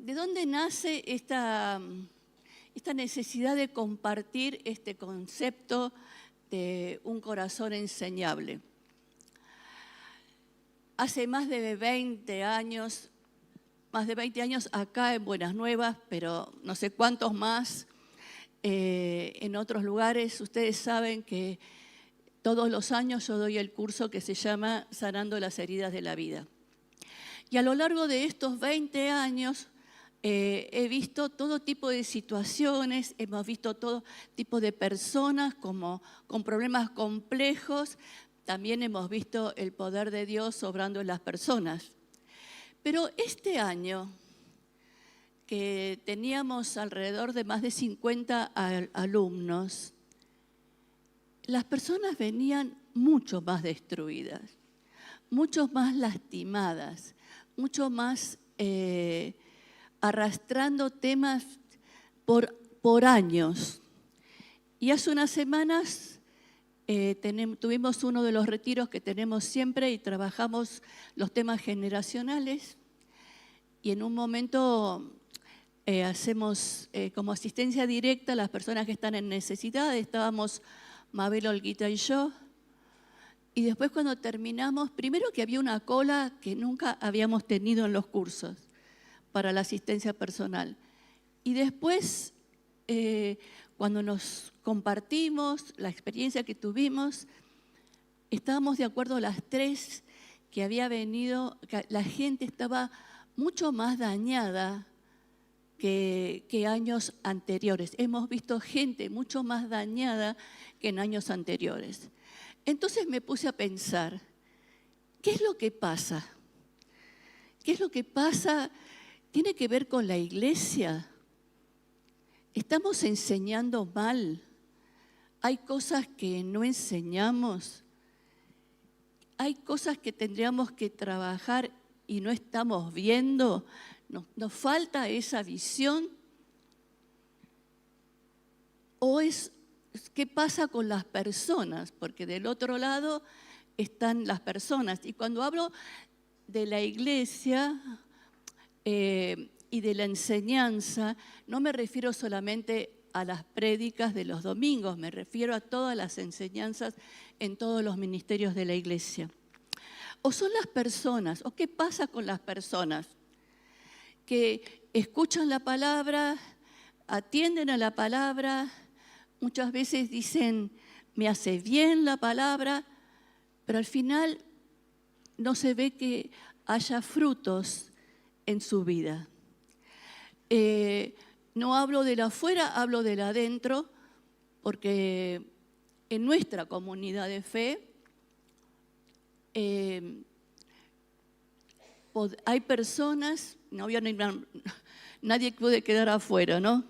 ¿de dónde nace esta necesidad de compartir este concepto de un corazón enseñable? Hace más de 20 años acá en Buenas Nuevas, pero no sé cuántos más en otros lugares. Ustedes saben que todos los años yo doy el curso que se llama Sanando las heridas de la vida. Y a lo largo de estos 20 años he visto todo tipo de situaciones, hemos visto todo tipo de personas con problemas complejos. También hemos visto el poder de Dios obrando en las personas. Pero este año, que teníamos alrededor de más de 50 alumnos, las personas venían mucho más destruidas, mucho más lastimadas, mucho más arrastrando temas por años. Y hace unas semanas tuvimos uno de los retiros que tenemos siempre y trabajamos los temas generacionales. Y en un momento hacemos como asistencia directa a las personas que están en necesidad. Estábamos Mabel, Olguita y yo. Y después cuando terminamos, primero que había una cola que nunca habíamos tenido en los cursos para la asistencia personal. Y después, cuando nos compartimos la experiencia que tuvimos, estábamos de acuerdo las tres que había venido, que la gente estaba mucho más dañada que años anteriores. Hemos visto gente mucho más dañada que en años anteriores. Entonces me puse a pensar, ¿qué es lo que pasa? ¿Qué es lo que pasa? ¿Tiene que ver con la iglesia? ¿Estamos enseñando mal? ¿Hay cosas que no enseñamos? ¿Hay cosas que tendríamos que trabajar y no estamos viendo? ¿Nos falta esa visión? ¿O qué pasa con las personas? Porque del otro lado están las personas. Y cuando hablo de la iglesia y de la enseñanza, no me refiero solamente a las prédicas de los domingos, me refiero a todas las enseñanzas en todos los ministerios de la iglesia. ¿O son las personas? ¿O qué pasa con las personas? Que escuchan la palabra, atienden a la palabra, muchas veces dicen, me hace bien la palabra, pero al final no se ve que haya frutos en su vida. No hablo de la afuera, hablo de la adentro, porque en nuestra comunidad de fe hay personas, no había nadie puede quedar afuera, ¿no?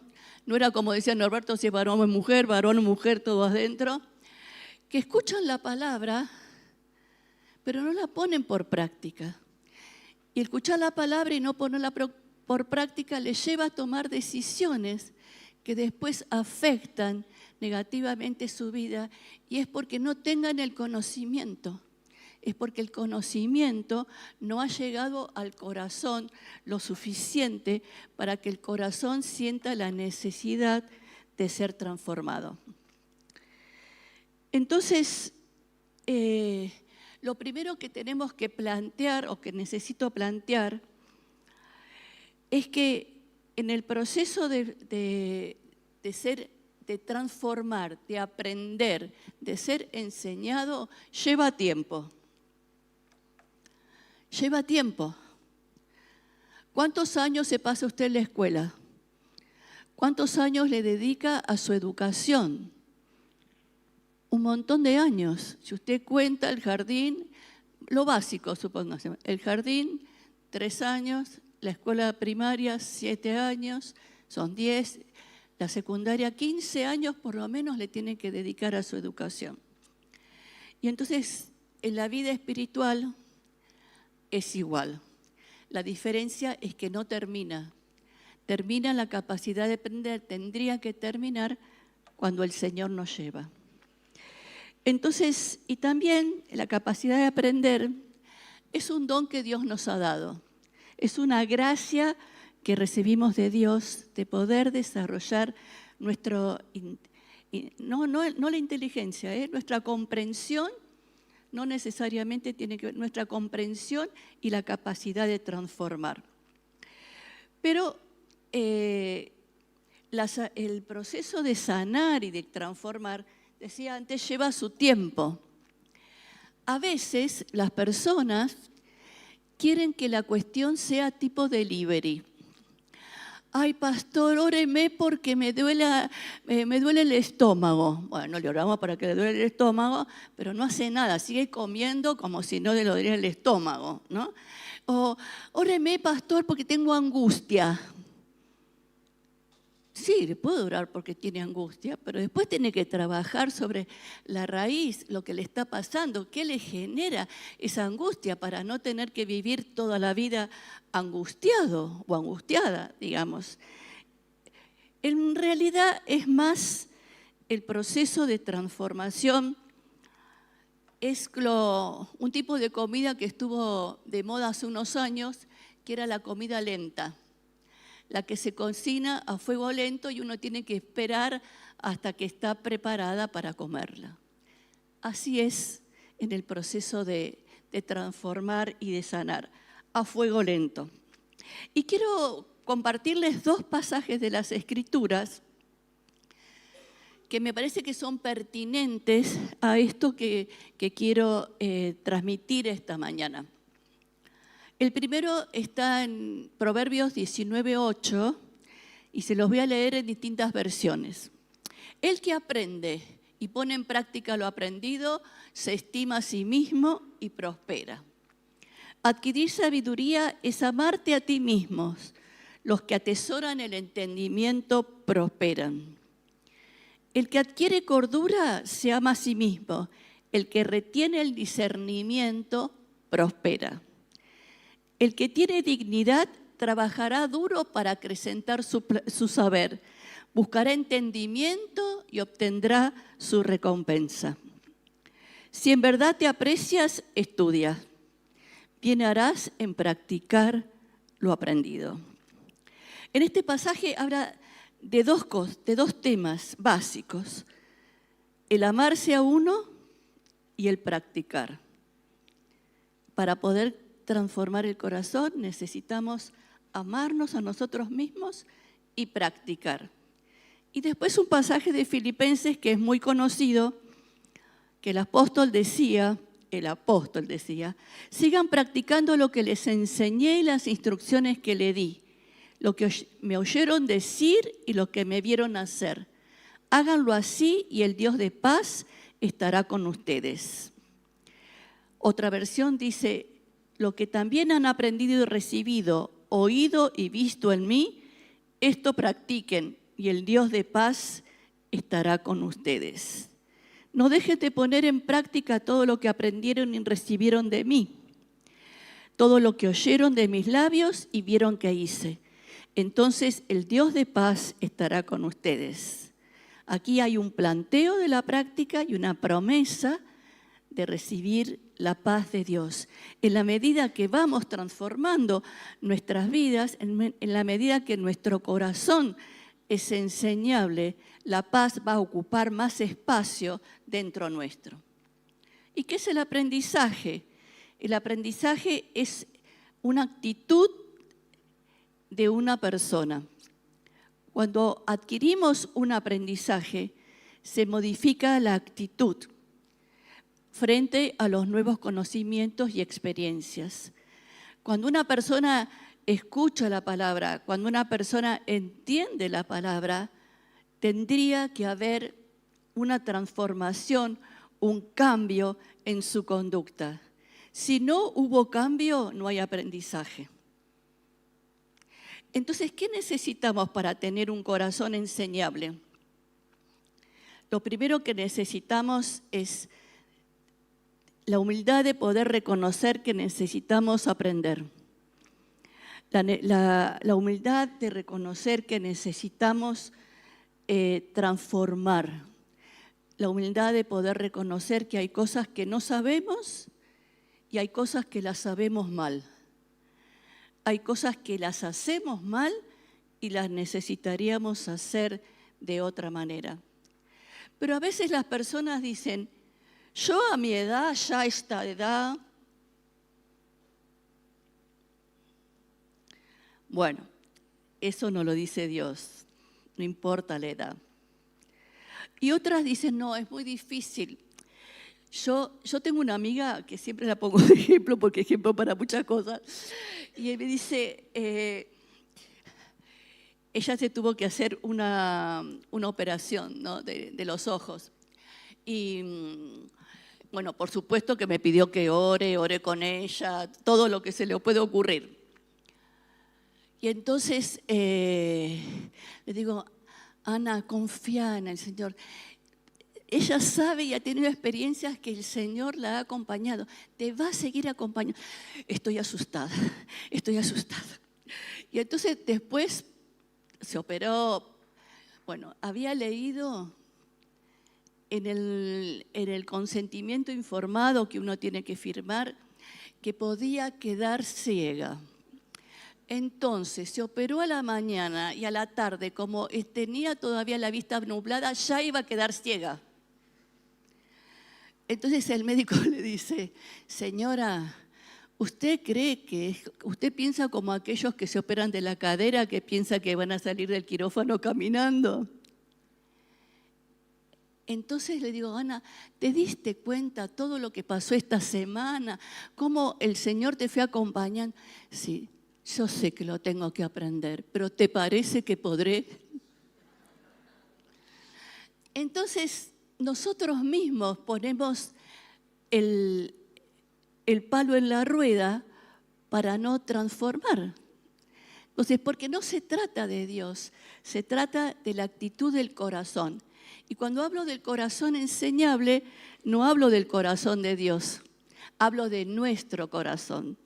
No era como decía Norberto, si es varón o mujer, todo adentro, que escuchan la palabra, pero no la ponen por práctica. Y escuchar la palabra y no ponerla por práctica les lleva a tomar decisiones que después afectan negativamente su vida, y es porque no tengan el conocimiento. Es porque el conocimiento no ha llegado al corazón lo suficiente para que el corazón sienta la necesidad de ser transformado. Entonces, lo primero que tenemos que plantear, o que necesito plantear, es que en el proceso de transformar, de aprender, de ser enseñado, lleva tiempo. Lleva tiempo. ¿Cuántos años se pasa usted en la escuela? ¿Cuántos años le dedica a su educación? Un montón de años. Si usted cuenta el jardín, lo básico, supóngase, el jardín, 3 años, la escuela primaria, 7 años, son 10, la secundaria, 15 años por lo menos le tiene que dedicar a su educación. Y entonces, en la vida espiritual es igual. La diferencia es que no termina. Termina la capacidad de aprender, tendría que terminar cuando el Señor nos lleva. Entonces, y también la capacidad de aprender es un don que Dios nos ha dado. Es una gracia que recibimos de Dios de poder desarrollar no la inteligencia, nuestra comprensión. No necesariamente tiene que ver nuestra comprensión y la capacidad de transformar. Pero el proceso de sanar y de transformar, decía antes, lleva su tiempo. A veces las personas quieren que la cuestión sea tipo delivery. Ay, pastor, óreme porque me duele el estómago. Bueno, le oramos para que le duele el estómago, pero no hace nada, sigue comiendo como si no le doliera el estómago, ¿no? O, óreme, pastor, porque tengo angustia. Sí, le puedo orar porque tiene angustia, pero después tiene que trabajar sobre la raíz, lo que le está pasando, qué le genera esa angustia para no tener que vivir toda la vida angustiado o angustiada, digamos. En realidad es más el proceso de transformación, es un tipo de comida que estuvo de moda hace unos años, que era la comida lenta. La que se cocina a fuego lento y uno tiene que esperar hasta que está preparada para comerla. Así es en el proceso de transformar y de sanar, a fuego lento. Y quiero compartirles 2 pasajes de las Escrituras que me parece que son pertinentes a esto que quiero transmitir esta mañana. El primero está en Proverbios 19:8 y se los voy a leer en distintas versiones. El que aprende y pone en práctica lo aprendido se estima a sí mismo y prospera. Adquirir sabiduría es amarte a ti mismos. Los que atesoran el entendimiento prosperan. El que adquiere cordura se ama a sí mismo. El que retiene el discernimiento prospera. El que tiene dignidad trabajará duro para acrecentar su saber, buscará entendimiento y obtendrá su recompensa. Si en verdad te aprecias, estudia. Bien harás en practicar lo aprendido. En este pasaje habla de dos temas básicos: el amarse a uno y el practicar. Para poder transformar el corazón necesitamos amarnos a nosotros mismos y practicar. Y después un pasaje de Filipenses que es muy conocido, que el apóstol decía, sigan practicando lo que les enseñé y las instrucciones que le di, lo que me oyeron decir y lo que me vieron hacer. Háganlo así y el Dios de paz estará con ustedes. Otra versión dice: lo que también han aprendido y recibido, oído y visto en mí, esto practiquen y el Dios de paz estará con ustedes. No dejen de poner en práctica todo lo que aprendieron y recibieron de mí, todo lo que oyeron de mis labios y vieron que hice. Entonces el Dios de paz estará con ustedes. Aquí hay un planteo de la práctica y una promesa de recibir la paz de Dios. En la medida que vamos transformando nuestras vidas, en la medida que nuestro corazón es enseñable, la paz va a ocupar más espacio dentro nuestro. ¿Y qué es el aprendizaje? El aprendizaje es una actitud de una persona. Cuando adquirimos un aprendizaje, se modifica la actitud frente a los nuevos conocimientos y experiencias. Cuando una persona escucha la palabra, cuando una persona entiende la palabra, tendría que haber una transformación, un cambio en su conducta. Si no hubo cambio, no hay aprendizaje. Entonces, ¿qué necesitamos para tener un corazón enseñable? Lo primero que necesitamos es la humildad de poder reconocer que necesitamos aprender. La humildad de reconocer que necesitamos transformar. La humildad de poder reconocer que hay cosas que no sabemos y hay cosas que las sabemos mal. hay cosas que las hacemos mal y las necesitaríamos hacer de otra manera. Pero a veces las personas dicen, yo a mi edad, ya a esta edad, bueno, eso no lo dice Dios, no importa la edad. Y otras dicen, no, es muy difícil. Yo tengo una amiga que siempre la pongo de ejemplo, porque ejemplo para muchas cosas, y él me dice, ella se tuvo que hacer una operación, ¿no?, de los ojos. Y bueno, por supuesto que me pidió que ore con ella, todo lo que se le puede ocurrir. Y entonces le digo, Ana, confía en el Señor. Ella sabe y ha tenido experiencias que el Señor la ha acompañado. Te va a seguir acompañando. Estoy asustada. Y entonces después se operó. Bueno, había leído en el consentimiento informado que uno tiene que firmar que podía quedar ciega. Entonces se operó a la mañana y a la tarde, como tenía todavía la vista nublada, ya iba a quedar ciega. Entonces el médico le dice, señora, ¿usted piensa como aquellos que se operan de la cadera, que piensa que van a salir del quirófano caminando? Entonces le digo, Ana, ¿te diste cuenta todo lo que pasó esta semana? ¿Cómo el Señor te fue acompañando? Sí, yo sé que lo tengo que aprender, pero ¿te parece que podré? Entonces, nosotros mismos ponemos el palo en la rueda para no transformar. Entonces, porque no se trata de Dios, se trata de la actitud del corazón. Y cuando hablo del corazón enseñable, no hablo del corazón de Dios, hablo de nuestro corazón.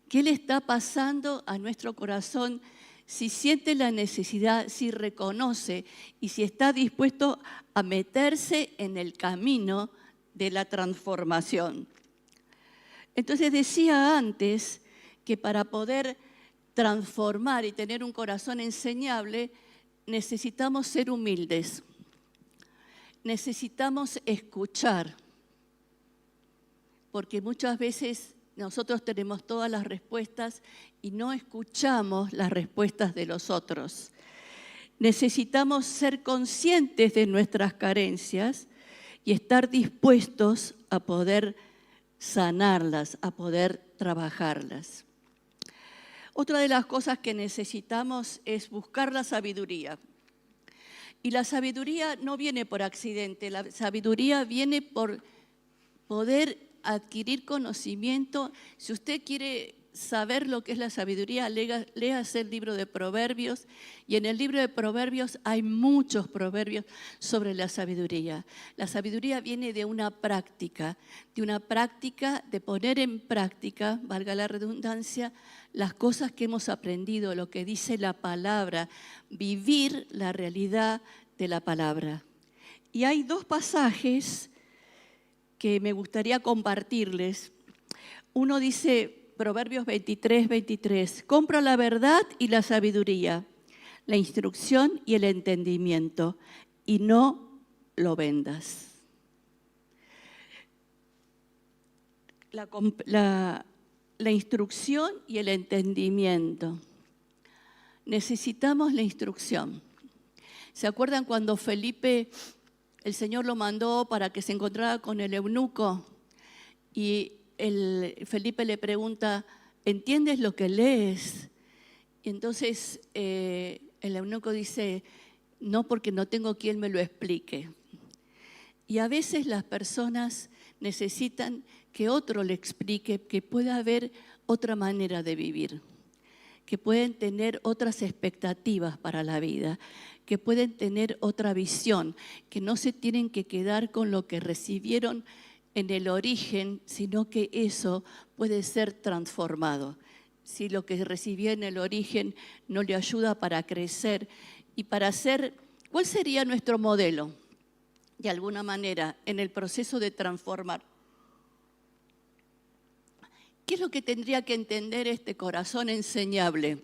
¿Qué le está pasando a nuestro corazón si siente la necesidad, si reconoce y si está dispuesto a meterse en el camino de la transformación? Entonces decía antes que para poder transformar y tener un corazón enseñable, necesitamos ser humildes. Necesitamos escuchar, porque muchas veces nosotros tenemos todas las respuestas y no escuchamos las respuestas de los otros. Necesitamos ser conscientes de nuestras carencias y estar dispuestos a poder sanarlas, a poder trabajarlas. Otra de las cosas que necesitamos es buscar la sabiduría. Y la sabiduría no viene por accidente, la sabiduría viene por poder adquirir conocimiento. Si usted quiere saber lo que es la sabiduría, léase el libro de Proverbios, y en el libro de Proverbios hay muchos proverbios sobre la sabiduría. La sabiduría viene de una práctica de poner en práctica, valga la redundancia, las cosas que hemos aprendido, lo que dice la palabra, vivir la realidad de la palabra. Y hay dos pasajes que me gustaría compartirles. Uno dice, Proverbios 23, compra la verdad y la sabiduría, la instrucción y el entendimiento, y no lo vendas. La instrucción y el entendimiento. Necesitamos la instrucción. ¿Se acuerdan cuando Felipe, el Señor lo mandó para que se encontrara con el eunuco? Y Felipe le pregunta, ¿entiendes lo que lees? Y entonces el eunuco dice, no, porque no tengo quien me lo explique. Y a veces las personas necesitan que otro le explique que puede haber otra manera de vivir, que pueden tener otras expectativas para la vida, que pueden tener otra visión, que no se tienen que quedar con lo que recibieron en el origen, sino que eso puede ser transformado. Si lo que recibió en el origen no le ayuda para crecer y para ser, ¿cuál sería nuestro modelo? De alguna manera, en el proceso de transformar. ¿Qué es lo que tendría que entender este corazón enseñable?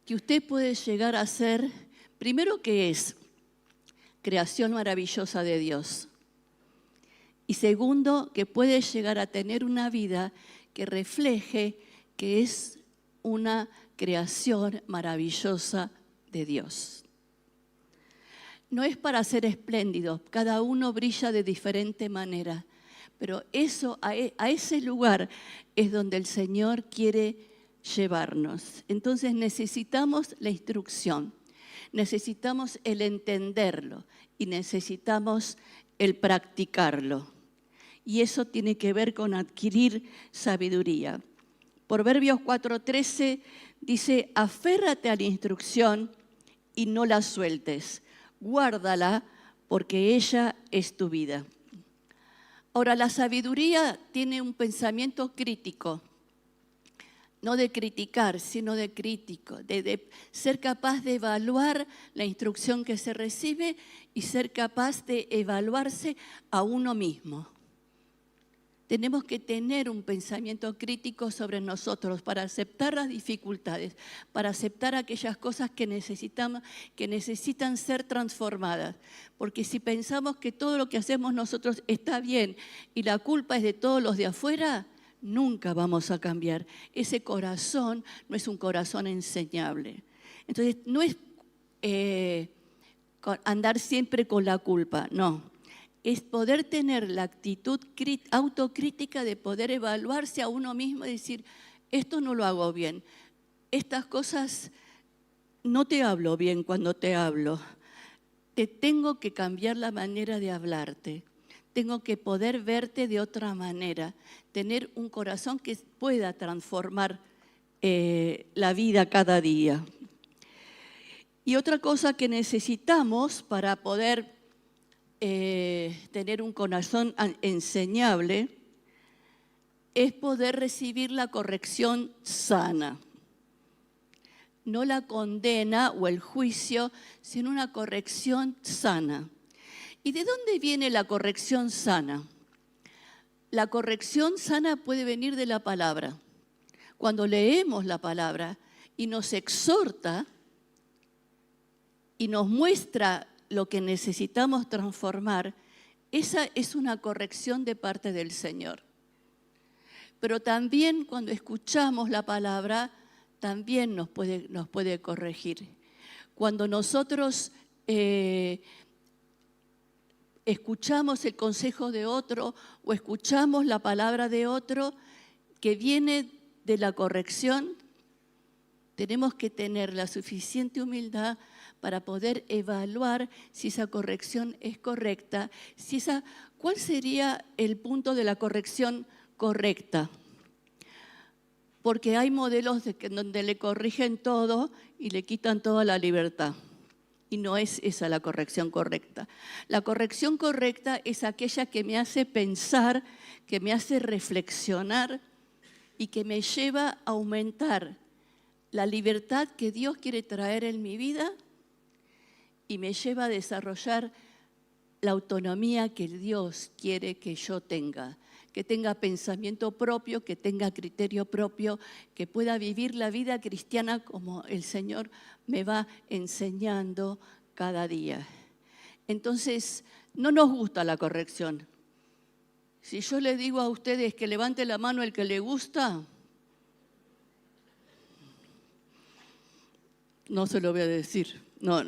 Que usted puede llegar a ser, primero, que es creación maravillosa de Dios. Y segundo, que puede llegar a tener una vida que refleje que es una creación maravillosa de Dios. No es para ser espléndido, cada uno brilla de diferente manera, pero eso, a ese lugar es donde el Señor quiere llevarnos. Entonces necesitamos la instrucción, necesitamos el entenderlo y necesitamos el practicarlo. Y eso tiene que ver con adquirir sabiduría. Proverbios 4:13 dice: aférrate a la instrucción y no la sueltes. Guárdala porque ella es tu vida. Ahora, la sabiduría tiene un pensamiento crítico, no de criticar, sino de crítico, de ser capaz de evaluar la instrucción que se recibe y ser capaz de evaluarse a uno mismo. Tenemos que tener un pensamiento crítico sobre nosotros para aceptar las dificultades, para aceptar aquellas cosas que necesitan ser transformadas. Porque si pensamos que todo lo que hacemos nosotros está bien y la culpa es de todos los de afuera, nunca vamos a cambiar. Ese corazón no es un corazón enseñable. Entonces, no es andar siempre con la culpa, no. Es poder tener la actitud autocrítica de poder evaluarse a uno mismo y decir: esto no lo hago bien, estas cosas no te hablo bien cuando te hablo, te tengo que cambiar la manera de hablarte, tengo que poder verte de otra manera, tener un corazón que pueda transformar la vida cada día. Y otra cosa que necesitamos para poder tener un corazón enseñable es poder recibir la corrección sana. No la condena o el juicio, sino una corrección sana. ¿Y de dónde viene la corrección sana? La corrección sana puede venir de la palabra. Cuando leemos la palabra y nos exhorta y nos muestra lo que necesitamos transformar, esa es una corrección de parte del Señor. Pero también cuando escuchamos la palabra, también nos puede corregir. Cuando nosotros escuchamos el consejo de otro o escuchamos la palabra de otro que viene de la corrección, tenemos que tener la suficiente humildad para poder evaluar si esa corrección es correcta, ¿cuál sería el punto de la corrección correcta? Porque hay modelos donde le corrigen todo y le quitan toda la libertad. Y no es esa la corrección correcta. La corrección correcta es aquella que me hace pensar, que me hace reflexionar y que me lleva a aumentar la libertad que Dios quiere traer en mi vida y me lleva a desarrollar la autonomía que Dios quiere que yo tenga, que tenga pensamiento propio, que tenga criterio propio, que pueda vivir la vida cristiana como el Señor me va enseñando cada día. Entonces, no nos gusta la corrección. Si yo les digo a ustedes que levante la mano el que le gusta, no se lo voy a decir. No,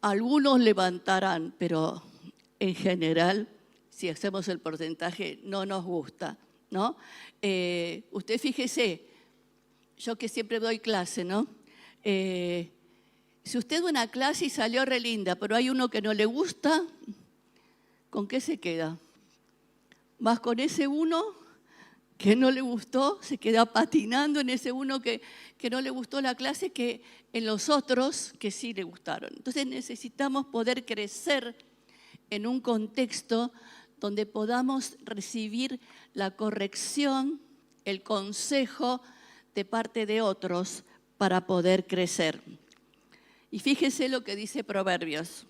algunos levantarán, pero en general, si hacemos el porcentaje, no nos gusta, ¿no? Usted fíjese, yo que siempre doy clase, ¿no? Si usted da una clase y salió re linda, pero hay uno que no le gusta, ¿con qué se queda? Más con ese uno que no le gustó, se queda patinando en ese uno que no le gustó la clase, que en los otros que sí le gustaron. Entonces necesitamos poder crecer en un contexto donde podamos recibir la corrección, el consejo de parte de otros para poder crecer. Y fíjese lo que dice Proverbios.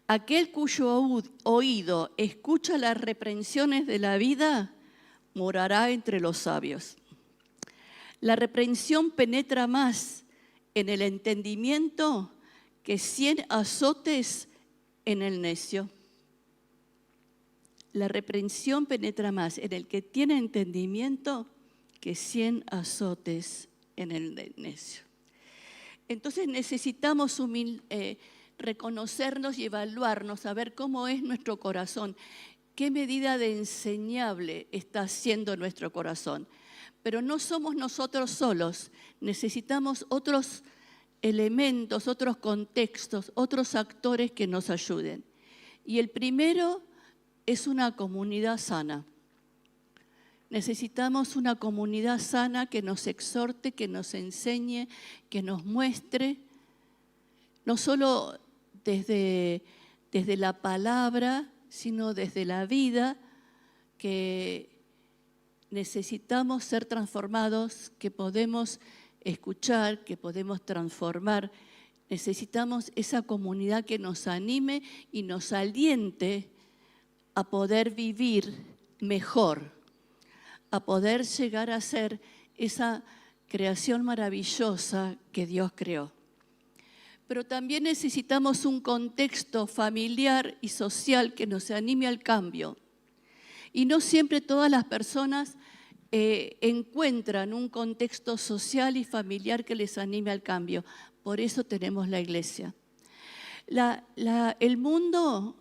Aquel cuyo oído escucha las reprensiones de la vida, morará entre los sabios. La reprensión penetra más en el entendimiento que 100 azotes en el necio. La reprensión penetra más en el que tiene entendimiento que 100 azotes en el necio. Entonces necesitamos reconocernos y evaluarnos, saber cómo es nuestro corazón, qué medida de enseñable está haciendo nuestro corazón. Pero no somos nosotros solos, necesitamos otros elementos, otros contextos, otros actores que nos ayuden. Y el primero es una comunidad sana. Necesitamos una comunidad sana que nos exhorte, que nos enseñe, que nos muestre, no solo desde la palabra, sino desde la vida, que necesitamos ser transformados, que podemos escuchar, que podemos transformar. Necesitamos esa comunidad que nos anime y nos aliente a poder vivir mejor, a poder llegar a ser esa creación maravillosa que Dios creó. Pero también necesitamos un contexto familiar y social que nos anime al cambio. Y no siempre todas las personas encuentran un contexto social y familiar que les anime al cambio. Por eso tenemos la iglesia. El mundo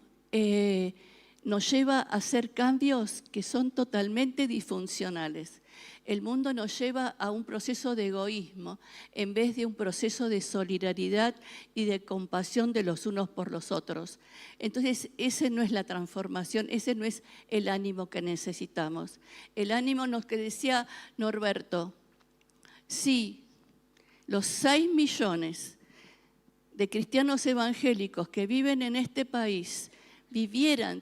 nos lleva a hacer cambios que son totalmente disfuncionales. El mundo nos lleva a un proceso de egoísmo en vez de un proceso de solidaridad y de compasión de los unos por los otros. Entonces, esa no es la transformación, ese no es el ánimo que necesitamos. El ánimo que decía Norberto, sí, los 6 millones de cristianos evangélicos que viven en este país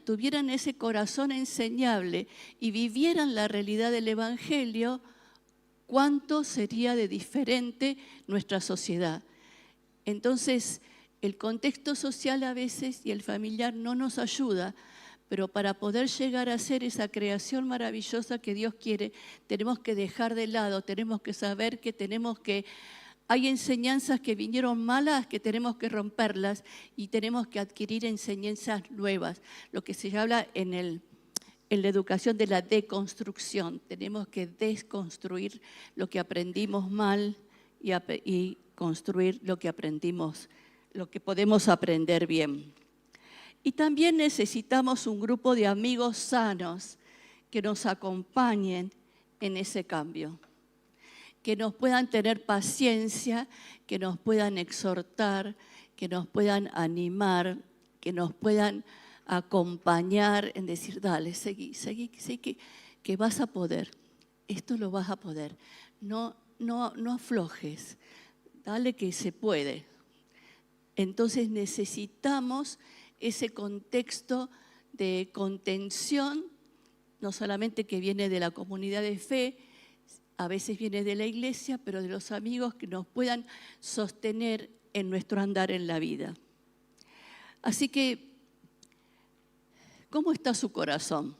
tuvieran ese corazón enseñable y vivieran la realidad del Evangelio, ¿cuánto sería de diferente nuestra sociedad? Entonces, el contexto social a veces y el familiar no nos ayuda, pero para poder llegar a ser esa creación maravillosa que Dios quiere, tenemos que dejar de lado, tenemos que saber que hay enseñanzas que vinieron malas, que tenemos que romperlas y tenemos que adquirir enseñanzas nuevas. Lo que se habla en la educación de la deconstrucción. Tenemos que desconstruir lo que aprendimos mal y construir lo que aprendimos, lo que podemos aprender bien. Y también necesitamos un grupo de amigos sanos que nos acompañen en ese cambio, que nos puedan tener paciencia, que nos puedan exhortar, que nos puedan animar, que nos puedan acompañar en decir, dale, seguí, que vas a poder, esto lo vas a poder, no aflojes, dale que se puede. Entonces necesitamos ese contexto de contención, no solamente que viene de la comunidad de fe, a veces viene de la iglesia, pero de los amigos que nos puedan sostener en nuestro andar en la vida. Así que, ¿cómo está su corazón?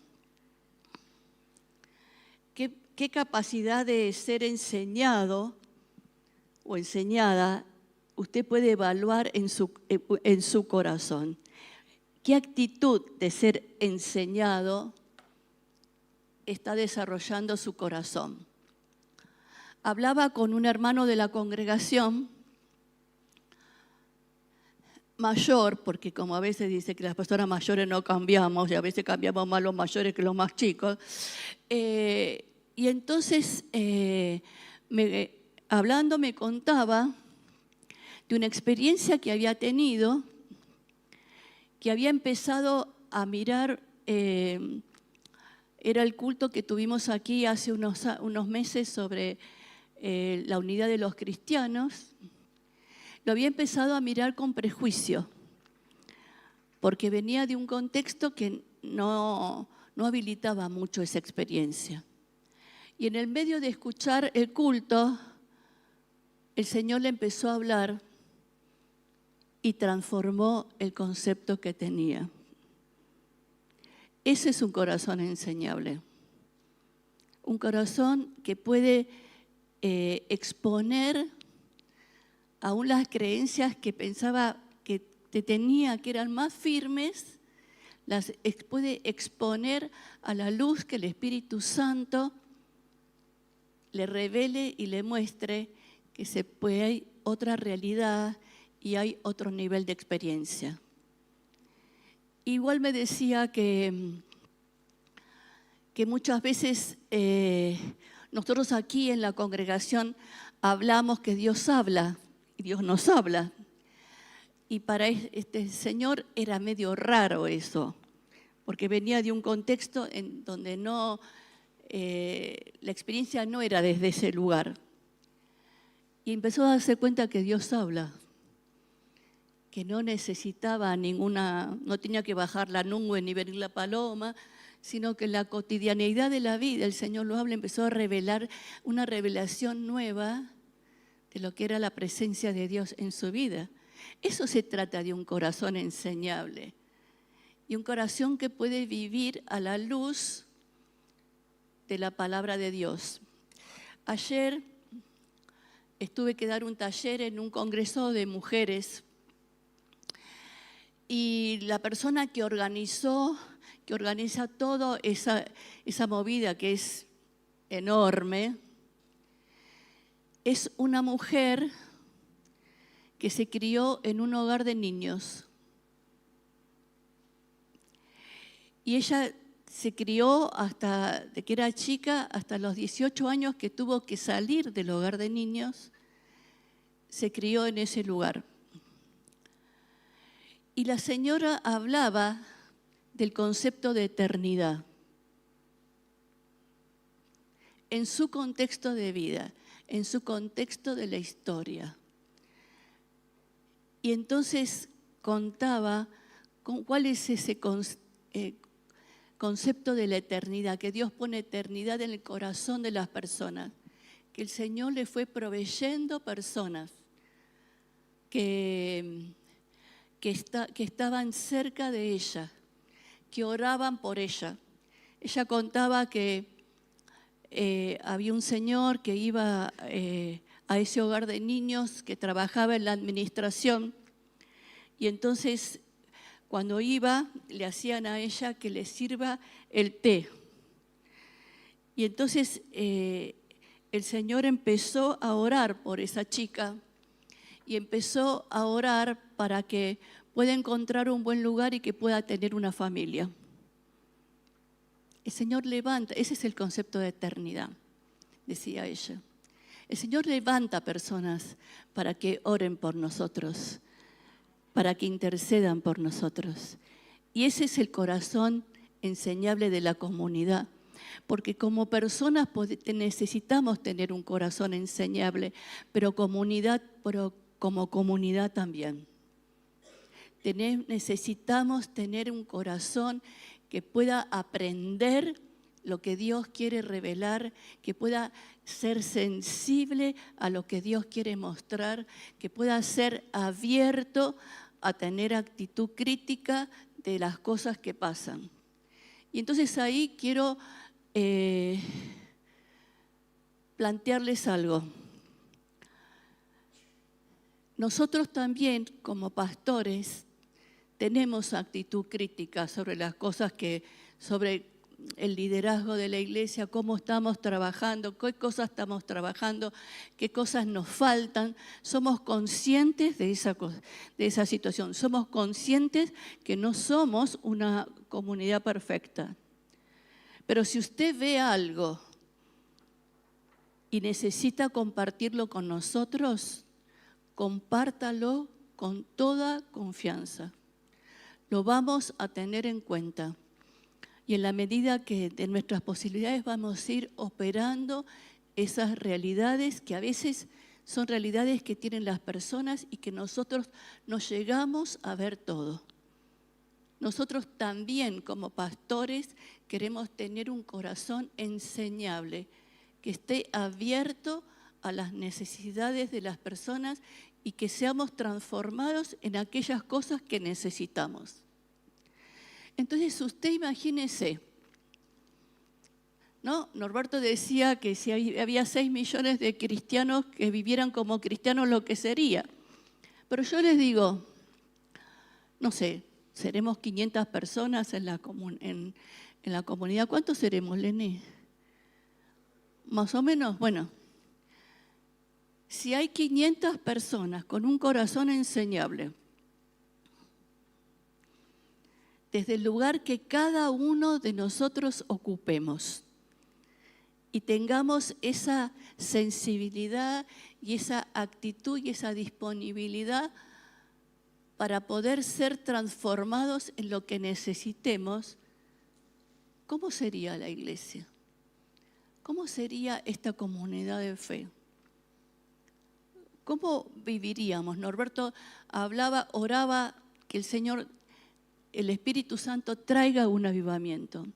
¿Qué capacidad de ser enseñado o enseñada usted puede evaluar en su corazón? ¿Qué actitud de ser enseñado está desarrollando su corazón? Hablaba con un hermano de la congregación mayor, porque como a veces dice que las personas mayores no cambiamos, y a veces cambiamos más los mayores que los más chicos. Y entonces, hablando me contaba de una experiencia que había tenido, que había empezado a mirar, era el culto que tuvimos aquí hace unos meses sobre la unidad de los cristianos. Lo había empezado a mirar con prejuicio, porque venía de un contexto que no habilitaba mucho esa experiencia. Y en el medio de escuchar el culto, el Señor le empezó a hablar y transformó el concepto que tenía. Ese es un corazón enseñable. Un corazón que puede exponer aún las creencias que pensaba que tenía, que eran más firmes, las puede exponer a la luz que el Espíritu Santo le revele y le muestre que hay otra realidad y hay otro nivel de experiencia. Igual me decía que muchas veces nosotros aquí en la congregación hablamos que Dios habla y Dios nos habla. Y para este señor era medio raro eso, porque venía de un contexto en donde la experiencia no era desde ese lugar. Y empezó a darse cuenta que Dios habla, que no necesitaba no tenía que bajar la nube ni venir la paloma, sino que en la cotidianeidad de la vida el Señor lo habla, empezó a revelar una revelación nueva de lo que era la presencia de Dios en su vida. Eso se trata de un corazón enseñable y un corazón que puede vivir a la luz de la palabra de Dios. Ayer tuve que dar un taller en un congreso de mujeres y la persona que organiza toda esa movida que es enorme, es una mujer que se crió en un hogar de niños. Y ella se crió hasta de que era chica, hasta los 18 años que tuvo que salir del hogar de niños, se crió en ese lugar. Y la señora hablaba del concepto de eternidad en su contexto de vida, en su contexto de la historia. Y entonces contaba cuál es ese concepto de la eternidad, que Dios pone eternidad en el corazón de las personas, que el Señor le fue proveyendo personas que estaban cerca de ella, que oraban por ella. Ella contaba que había un señor que iba a ese hogar de niños, que trabajaba en la administración, y entonces cuando iba le hacían a ella que le sirva el té. Y entonces el Señor empezó a orar por esa chica y empezó a orar para que pueda encontrar un buen lugar y que pueda tener una familia. El Señor levanta, ese es el concepto de eternidad, decía ella. El Señor levanta personas para que oren por nosotros, para que intercedan por nosotros. Y ese es el corazón enseñable de la comunidad, porque como personas necesitamos tener un corazón enseñable, pero como comunidad también. Necesitamos tener un corazón que pueda aprender lo que Dios quiere revelar, que pueda ser sensible a lo que Dios quiere mostrar, que pueda ser abierto a tener actitud crítica de las cosas que pasan. Y entonces ahí quiero plantearles algo. Nosotros también, como pastores, tenemos actitud crítica sobre las cosas sobre el liderazgo de la iglesia, cómo estamos trabajando, qué cosas estamos trabajando, qué cosas nos faltan. Somos conscientes de esa situación, somos conscientes que no somos una comunidad perfecta. Pero si usted ve algo y necesita compartirlo con nosotros, compártalo con toda confianza. Lo vamos a tener en cuenta. Y en la medida que de nuestras posibilidades vamos a ir operando esas realidades que a veces son realidades que tienen las personas y que nosotros no llegamos a ver todo. Nosotros también como pastores queremos tener un corazón enseñable, que esté abierto a las necesidades de las personas y que seamos transformados en aquellas cosas que necesitamos. Entonces usted imagínese, ¿no? Norberto decía que si había 6 millones de cristianos que vivieran como cristianos, lo que sería. Pero yo les digo, no sé, seremos 500 personas en la comunidad. ¿Cuántos seremos, Leni? Más o menos, bueno. Si hay 500 personas con un corazón enseñable, desde el lugar que cada uno de nosotros ocupemos, y tengamos esa sensibilidad y esa actitud y esa disponibilidad para poder ser transformados en lo que necesitemos, ¿cómo sería la iglesia? ¿Cómo sería esta comunidad de fe? ¿Cómo viviríamos? Norberto hablaba, oraba que el Señor, el Espíritu Santo, traiga un avivamiento.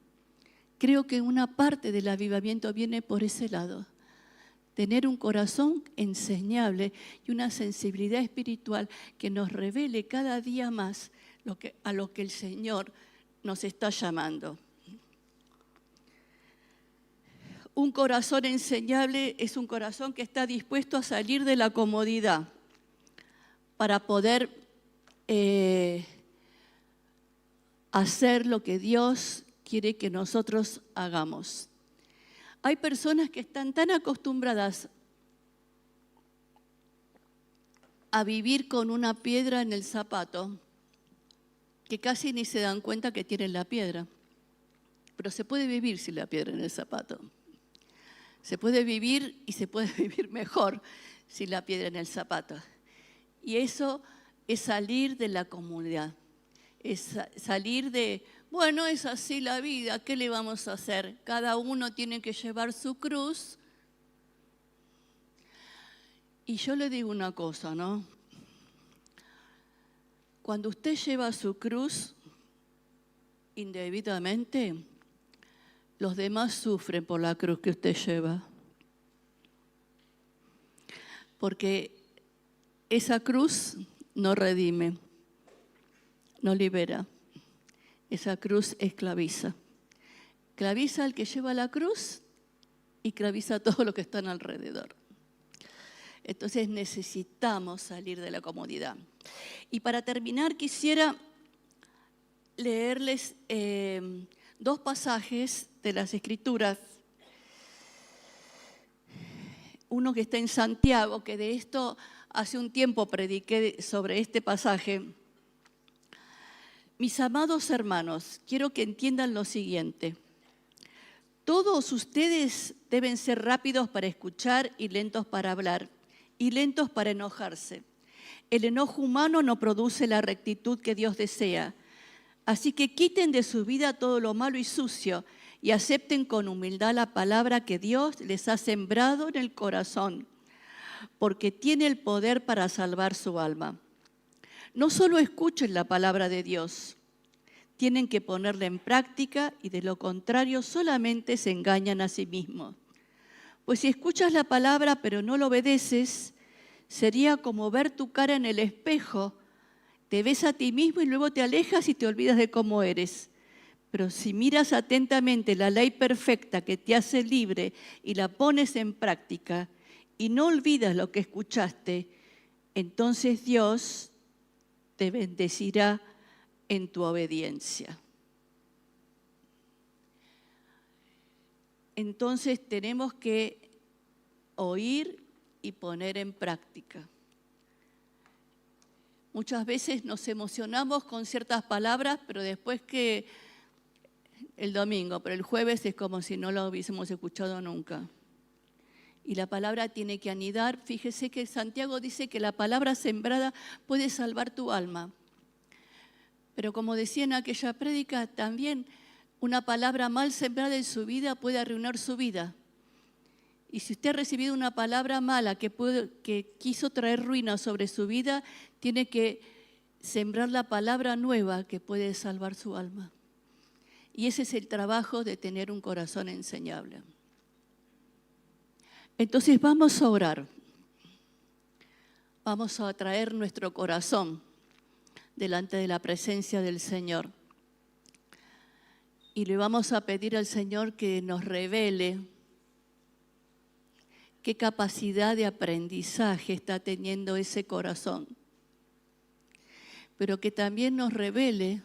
Creo que una parte del avivamiento viene por ese lado. Tener un corazón enseñable y una sensibilidad espiritual que nos revele cada día más a lo que el Señor nos está llamando. Un corazón enseñable es un corazón que está dispuesto a salir de la comodidad para poder hacer lo que Dios quiere que nosotros hagamos. Hay personas que están tan acostumbradas a vivir con una piedra en el zapato que casi ni se dan cuenta que tienen la piedra. Pero se puede vivir sin la piedra en el zapato. Se puede vivir y se puede vivir mejor sin la piedra en el zapato. Y eso es salir de la comodidad. Es salir de, bueno, es así la vida, ¿qué le vamos a hacer? Cada uno tiene que llevar su cruz. Y yo le digo una cosa, ¿no? Cuando usted lleva su cruz indebidamente, los demás sufren por la cruz que usted lleva. Porque esa cruz no redime, no libera. Esa cruz esclaviza. Esclaviza al que lleva la cruz y esclaviza a todos los que están alrededor. Entonces necesitamos salir de la comodidad. Y para terminar quisiera leerles 2 pasajes de las Escrituras. Uno que está en Santiago, que de esto hace un tiempo prediqué sobre este pasaje. Mis amados hermanos, quiero que entiendan lo siguiente. Todos ustedes deben ser rápidos para escuchar y lentos para hablar, y lentos para enojarse. El enojo humano no produce la rectitud que Dios desea. Así que quiten de su vida todo lo malo y sucio y acepten con humildad la palabra que Dios les ha sembrado en el corazón, porque tiene el poder para salvar su alma. No solo escuchen la palabra de Dios, tienen que ponerla en práctica y de lo contrario solamente se engañan a sí mismos. Pues si escuchas la palabra pero no lo obedeces, sería como ver tu cara en el espejo. Te ves a ti mismo y luego te alejas y te olvidas de cómo eres. Pero si miras atentamente la ley perfecta que te hace libre y la pones en práctica y no olvidas lo que escuchaste, entonces Dios te bendecirá en tu obediencia. Entonces tenemos que oír y poner en práctica. Muchas veces nos emocionamos con ciertas palabras, pero después que el domingo, pero el jueves es como si no lo hubiésemos escuchado nunca. Y la palabra tiene que anidar. Fíjese que Santiago dice que la palabra sembrada puede salvar tu alma. Pero como decía en aquella prédica, también una palabra mal sembrada en su vida puede arruinar su vida. Y si usted ha recibido una palabra mala que quiso traer ruina sobre su vida, tiene que sembrar la palabra nueva que puede salvar su alma. Y ese es el trabajo de tener un corazón enseñable. Entonces vamos a orar. vamos a traer nuestro corazón delante de la presencia del Señor. Y le vamos a pedir al Señor que nos revele qué capacidad de aprendizaje está teniendo ese corazón. Pero que también nos revele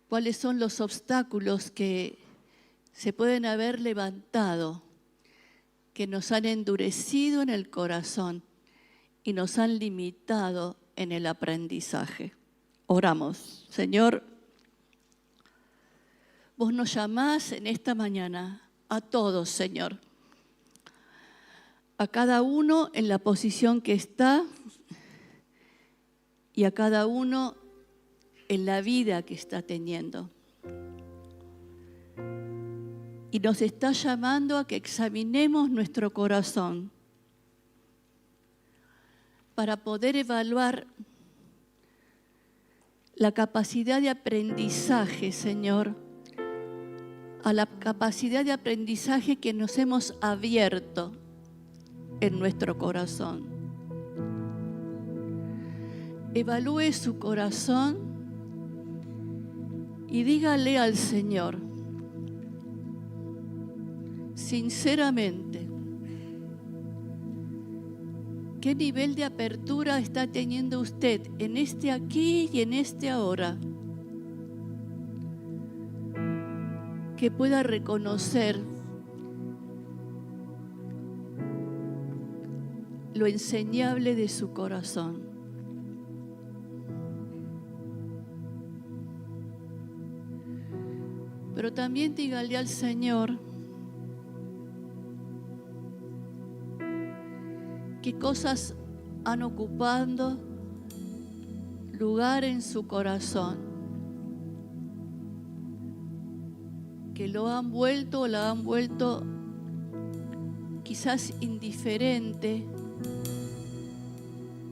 cuáles son los obstáculos que se pueden haber levantado, que nos han endurecido en el corazón y nos han limitado en el aprendizaje. Oramos. Señor, vos nos llamás en esta mañana a todos, Señor, a cada uno en la posición que está y a cada uno en la vida que está teniendo. Y nos está llamando a que examinemos nuestro corazón para poder evaluar la capacidad de aprendizaje, Señor, a la capacidad de aprendizaje que nos hemos abierto en nuestro corazón. Evalúe su corazón y dígale al Señor, sinceramente, ¿qué nivel de apertura está teniendo usted en este aquí y en este ahora? Que pueda reconocer lo enseñable de su corazón. Pero también dígale al Señor qué cosas han ocupado lugar en su corazón, que lo han vuelto o la han vuelto quizás indiferente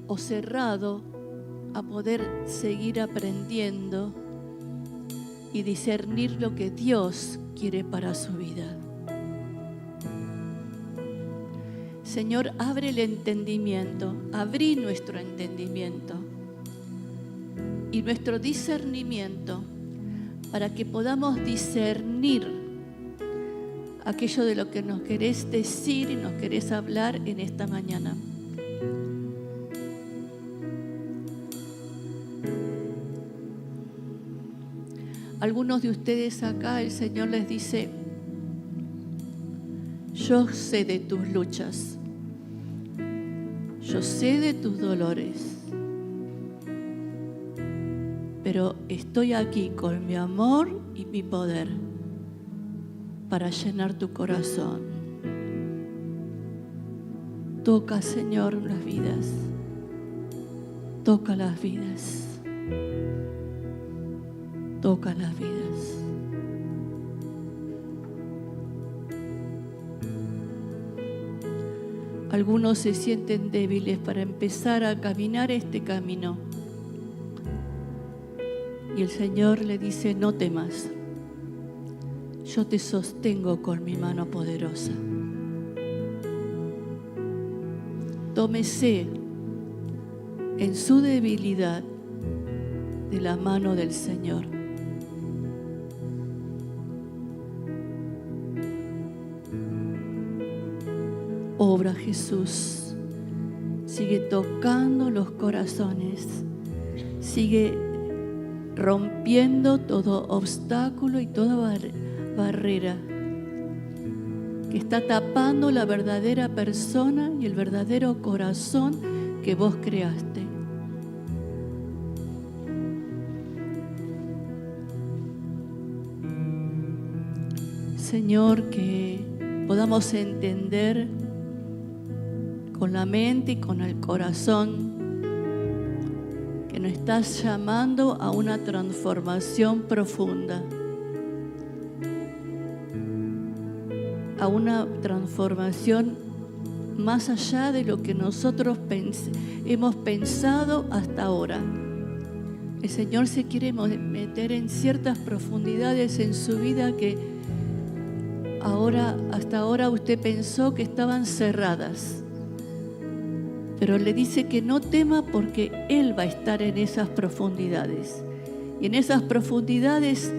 o cerrado a poder seguir aprendiendo y discernir lo que Dios quiere para su vida. Señor, abre el entendimiento, abrí nuestro entendimiento y nuestro discernimiento para que podamos discernir aquello de lo que nos querés decir y nos querés hablar en esta mañana. Algunos de ustedes acá, el Señor les dice, yo sé de tus luchas, yo sé de tus dolores, pero estoy aquí con mi amor y mi poder para llenar tu corazón. Toca, Señor, las vidas, toca las vidas. Toca las vidas. Algunos se sienten débiles para empezar a caminar este camino. Y el Señor le dice, no temas. Yo te sostengo con mi mano poderosa. Tómese en su debilidad de la mano del Señor. Obra Jesús, sigue tocando los corazones, sigue rompiendo todo obstáculo y toda barrera que está tapando la verdadera persona y el verdadero corazón que vos creaste. Señor, que podamos entender con la mente y con el corazón que nos estás llamando a una transformación profunda, a una transformación más allá de lo que nosotros hemos pensado hasta ahora. El Señor se quiere meter en ciertas profundidades en su vida que hasta ahora usted pensó que estaban cerradas. Pero le dice que no tema porque Él va a estar en esas profundidades. Y en esas profundidades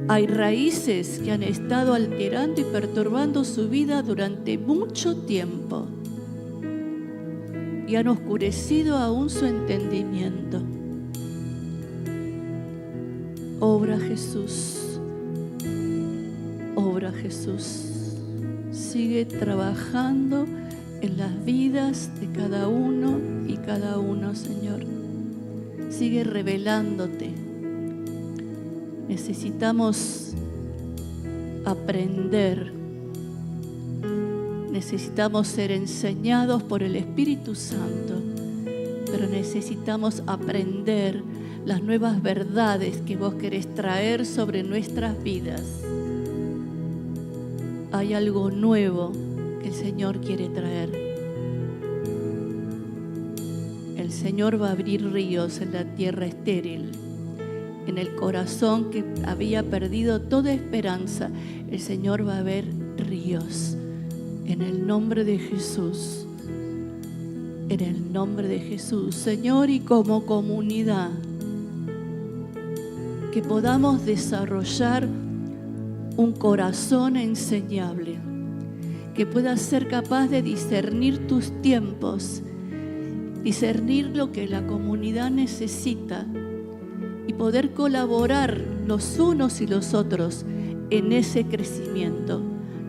hay raíces que han estado alterando y perturbando su vida durante mucho tiempo. Y han oscurecido aún su entendimiento. Obra Jesús. Obra Jesús. Sigue trabajando en las vidas de cada uno y cada uno, Señor. Sigue revelándote. Necesitamos aprender. Necesitamos ser enseñados por el Espíritu Santo, pero necesitamos aprender las nuevas verdades que vos querés traer sobre nuestras vidas. Hay algo nuevo que el Señor quiere traer. El Señor va a abrir ríos en la tierra estéril, en el corazón que había perdido toda esperanza. El Señor va a ver ríos. En el nombre de Jesús, en el nombre de Jesús, Señor, y como comunidad, que podamos desarrollar un corazón enseñable, que pueda ser capaz de discernir tus tiempos, discernir lo que la comunidad necesita y poder colaborar los unos y los otros en ese crecimiento.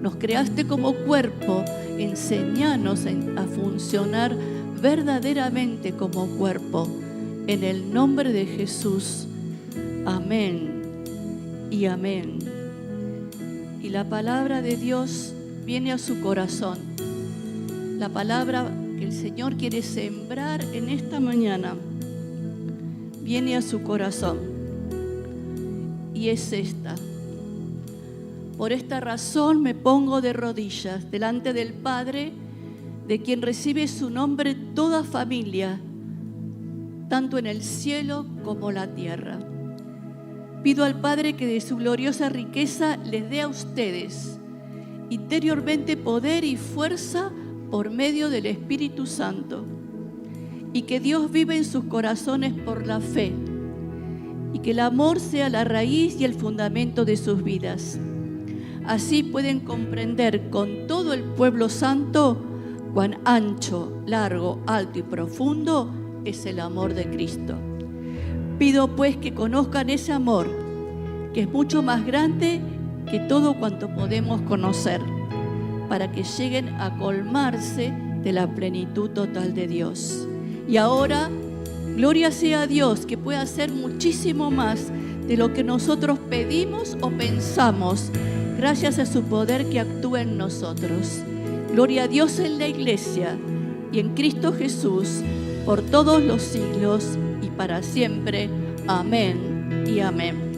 Nos creaste como cuerpo, enséñanos a funcionar verdaderamente como cuerpo. En el nombre de Jesús. Amén y amén. Y la palabra de Dios viene a su corazón. La palabra que el Señor quiere sembrar en esta mañana viene a su corazón. Y es esta. Por esta razón me pongo de rodillas delante del Padre, de quien recibe su nombre toda familia, tanto en el cielo como la tierra. Pido al Padre que de su gloriosa riqueza les dé a ustedes interiormente poder y fuerza por medio del Espíritu Santo, y que Dios viva en sus corazones por la fe, y que el amor sea la raíz y el fundamento de sus vidas. Así pueden comprender con todo el pueblo santo cuán ancho, largo, alto y profundo es el amor de Cristo. Pido pues que conozcan ese amor, que es mucho más grande que todo cuanto podemos conocer, para que lleguen a colmarse de la plenitud total de Dios. Y ahora, gloria sea a Dios, que puede hacer muchísimo más de lo que nosotros pedimos o pensamos, gracias a su poder que actúa en nosotros. Gloria a Dios en la iglesia y en Cristo Jesús, por todos los siglos y para siempre. Amén y amén.